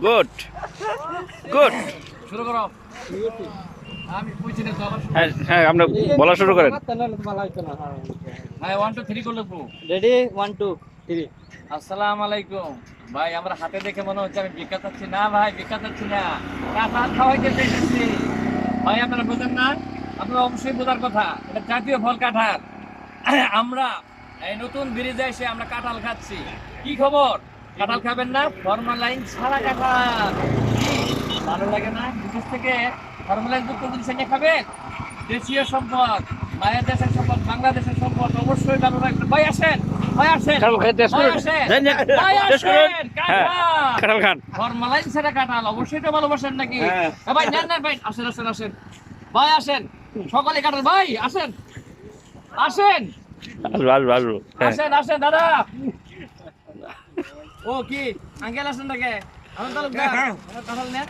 Good good শুরু করো। আমি কইছি না চলো। হ্যাঁ হ্যাঁ আমরা বলা শুরু করেন। ভাই 1 2 3 করলে ব্রো। রেডি 1 2 3 আসসালামু আলাইকুম ভাই, আমরা হাতে দেখে মনে হচ্ছে আমি ভিক্ষা চাচ্ছি না ভাই, ভিক্ষা চাচ্ছি না, কাঁঠাল খাওয়াইতে পেরেছি ভাই। আপনারা বোঝেন না? আপনারা অবশ্যই বোঝার কথা, এটা জাতীয় ফল কাঁঠাল। আমরা এই নতুন ব্রিজে এসে আমরা কাঁঠাল খাচ্ছি। কি খবর, কাঁঠাল খাবেন না? ফরমালাইন ছাড়া কাঁঠাল কি ভালো লাগে না? বিদেশ থেকে ফরমালাইন যুক্ত জিনিস এনে খাবেন। দেশীয় সম্পদ, মায়ের দেশের সম্পদ, বাংলাদেশের সম্পদ, অবশ্যই ভালো লাগবে। ভাই আসেন, ভাই আসেন, কাঁঠাল খাই টেস্ট ভাই করুন। আসেন, যান, যান, ভাই টেস্ট করুন। আসেন, হ্যাঁ, কাঁঠাল। কাঁঠাল খান। ফরমালাইন ছাড়া কাঁঠাল অবশ্যই তো ভালোবাসেন নাকি? ভাই নেন নেন ভাই, আসেন আসেন আসেন ভাই, আসেন সকালে কাঁঠাল ভাই, আসেন আসেন আসবো আসবো আসবো। হ্যাঁ আসেন আসেন দাদা। ও কি আঙ্কেল আসেন নাকি? আমার তালুকদার কাঁঠাল নেন।